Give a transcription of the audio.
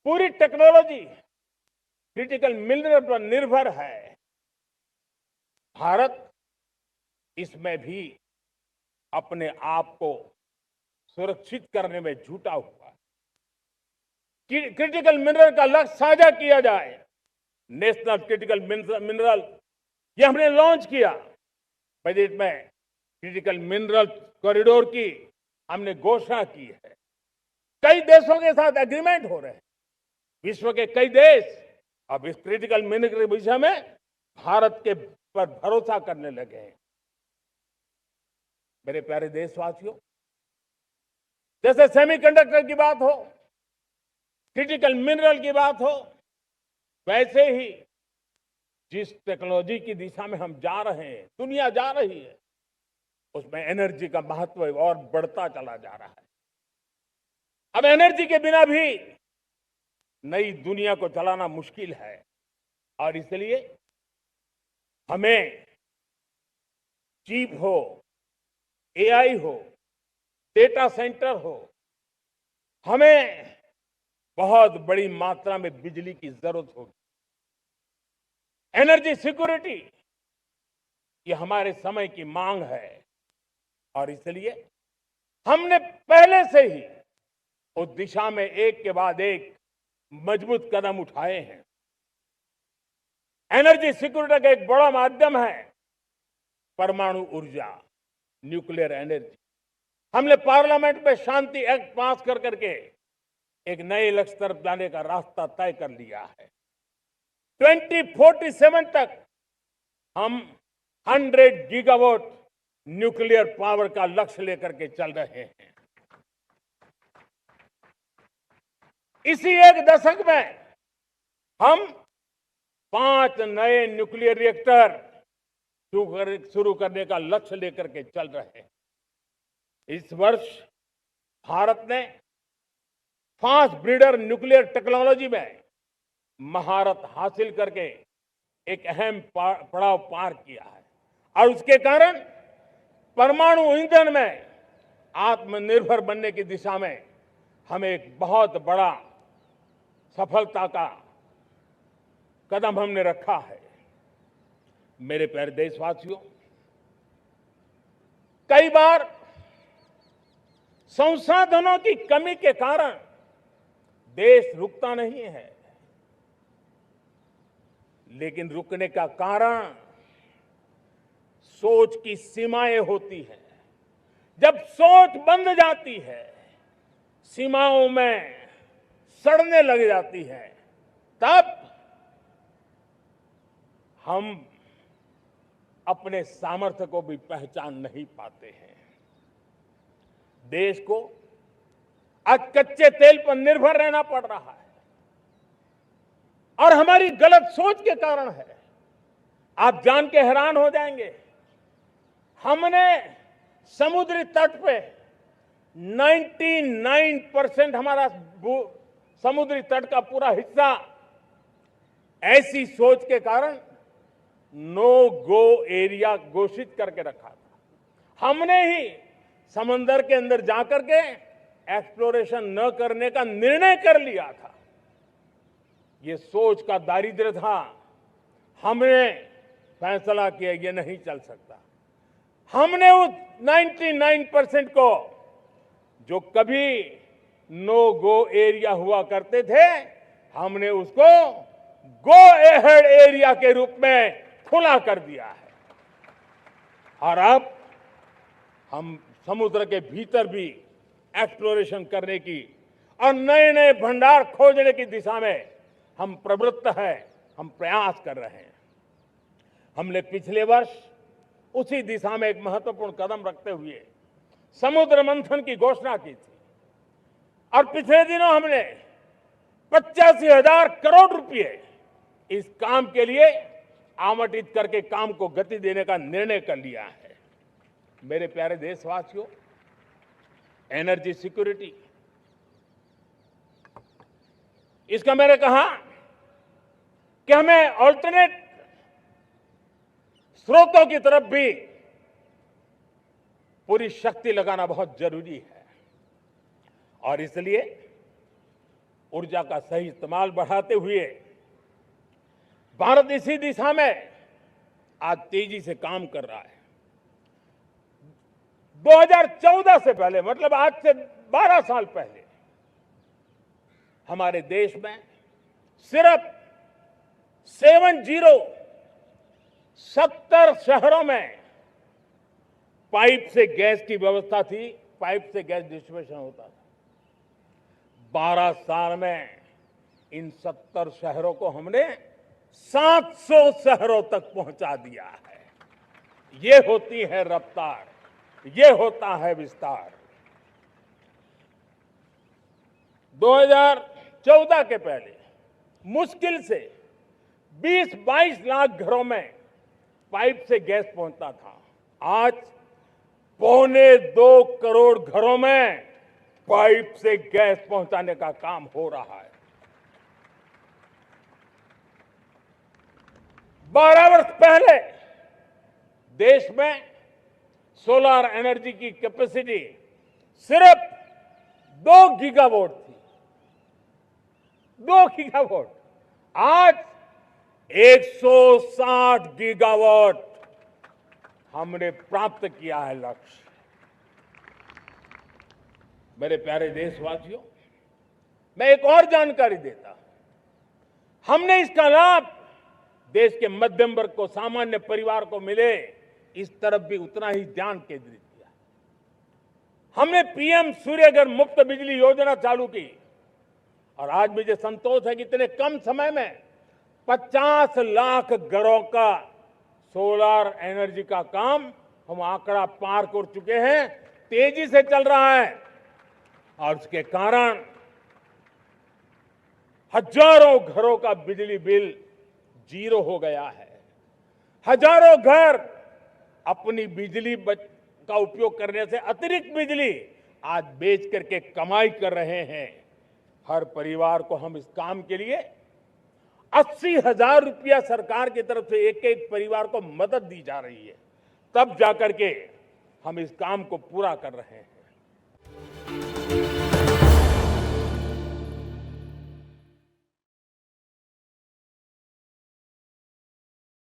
पूरी technology critical mineral पर निर्भर है। भारत इसमें भी अपने आप को सुरक्षित करने में जुटा हुआ है। क्रिटिकल मिनरल का लक्ष्य साझा किया जाए। नेशनल क्रिटिकल मिनरल ये हमने लॉन्च किया। बजट में क्रिटिकल मिनरल कॉरिडोर की हमने घोषणा की है। कई देशों के साथ एग्रीमेंट हो रहे हैं। विश्व के कई देश अब इस क्रिटिकल मिनरल के विषय में भारत के पर भरोसा करने लगे हैं। मेरे प्यारे देशवासियों, जैसे सेमीकंडक्टर की बात हो, क्रिटिकल मिनरल की बात हो, वैसे ही जिस टेक्नोलॉजी की दिशा में हम जा रहे हैं, दुनिया जा रही है, उसमें एनर्जी का महत्व और बढ़ता चला जा रहा है। अब एनर्जी के बिना भी नई दुनिया को चलाना मुश्किल है और इसलिए हमें चिप हो, एआई हो, डेटा सेंटर हो, हमें बहुत बड़ी मात्रा में बिजली की जरूरत होगी। एनर्जी सिक्योरिटी ये हमारे समय की मांग है और इसलिए हमने पहले से ही उस दिशा में एक के बाद एक मजबूत कदम उठाए हैं। एनर्जी सिक्योरिटी का एक बड़ा माध्यम है परमाणु ऊर्जा, न्यूक्लियर एनर्जी। हमने पार्लियामेंट में शांति एक्ट पास कर करके एक नए लक्ष्य तरफ जाने का रास्ता तय कर लिया है। 2047 तक हम 100 गीगावाट न्यूक्लियर पावर का लक्ष्य लेकर के चल रहे हैं। इसी एक दशक में हम 5 नए न्यूक्लियर रिएक्टर शुरू करने का लक्ष्य लेकर के चल रहे हैं। इस वर्ष भारत ने फास्ट ब्रीडर न्यूक्लियर टेक्नोलॉजी में महारत हासिल करके एक अहम पड़ाव पार किया है और उसके कारण परमाणु ईंधन में आत्मनिर्भर बनने की दिशा में हमें एक बहुत बड़ा सफलता का कदम हमने रखा है। मेरे प्यारे देशवासियों, कई बार संसाधनों की कमी के कारण देश रुकता नहीं है, लेकिन रुकने का कारण सोच की सीमाएं होती हैं। जब सोच बंध जाती है, सीमाओं में सड़ने लग जाती है, तब हम अपने सामर्थ्य को भी पहचान नहीं पाते हैं। देश को आज कच्चे तेल पर निर्भर रहना पड़ रहा है और हमारी गलत सोच के कारण है। आप जान के हैरान हो जाएंगे, हमने समुद्री तट पे 99% हमारा समुद्री तट का पूरा हिस्सा ऐसी सोच के कारण नो गो एरिया घोषित करके रखा था। हमने ही समंदर के अंदर जाकर के एक्सप्लोरेशन न करने का निर्णय कर लिया था। ये सोच का दारिद्र्य था। हमने फैसला किया ये नहीं चल सकता। हमने उस 99% को, जो कभी नो गो एरिया हुआ करते थे, हमने उसको गो एहेड एरिया के रूप में खुला कर दिया है और अब हम समुद्र के भीतर भी एक्सप्लोरेशन करने की और नए नए भंडार खोजने की दिशा में हम प्रवृत्त हैं, हम प्रयास कर रहे हैं। हमने पिछले वर्ष उसी दिशा में एक महत्वपूर्ण कदम रखते हुए समुद्र मंथन की घोषणा की थी और पिछले दिनों हमने 85,000 करोड़ रुपए इस काम के लिए आवंटित करके काम को गति देने का निर्णय कर लिया है। मेरे प्यारे देशवासियों, एनर्जी सिक्योरिटी, इसका मैंने कहा कि हमें ऑल्टरनेट स्रोतों की तरफ भी पूरी शक्ति लगाना बहुत जरूरी है और इसलिए ऊर्जा का सही इस्तेमाल बढ़ाते हुए भारत इसी दिशा में आज तेजी से काम कर रहा है। 2014 से पहले, मतलब आज से 12 साल पहले, हमारे देश में सिर्फ 70 शहरों में पाइप से गैस की व्यवस्था थी, पाइप से गैस डिस्ट्रीब्यूशन होता था। 12 साल में इन 70 शहरों को हमने 700 शहरों तक पहुंचा दिया है। ये होती है रफ्तार, ये होता है विस्तार। 2014 के पहले मुश्किल से 20-22 लाख घरों में पाइप से गैस पहुंचता था। आज 2.25 करोड़ घरों में पाइप से गैस पहुंचाने का काम हो रहा है। 12 वर्ष पहले देश में सोलर एनर्जी की कैपेसिटी सिर्फ 2 गीगावाट थी। 2 गीगावाट, आज 160 गीगावाट हमने प्राप्त किया है लक्ष्य। मेरे प्यारे देशवासियों, मैं एक और जानकारी देता हूं। हमने इसका लाभ देश के मध्यम वर्ग को, सामान्य परिवार को मिले, इस तरफ भी उतना ही ध्यान केंद्रित किया। हमने पीएम सूर्यघर मुफ्त बिजली योजना चालू की और आज मुझे संतोष है कि इतने कम समय में 50 लाख घरों का सोलर एनर्जी का काम हम आंकड़ा पार कर चुके हैं। तेजी से चल रहा है और उसके कारण हजारों घरों का बिजली बिल 0 हो गया है। हजारों घर अपनी बिजली का उपयोग करने से अतिरिक्त बिजली आज बेच करके कमाई कर रहे हैं। हर परिवार को हम इस काम के लिए 80,000 रुपया सरकार की तरफ से एक एक परिवार को मदद दी जा रही है। तब जाकर के हम इस काम को पूरा कर रहे हैं।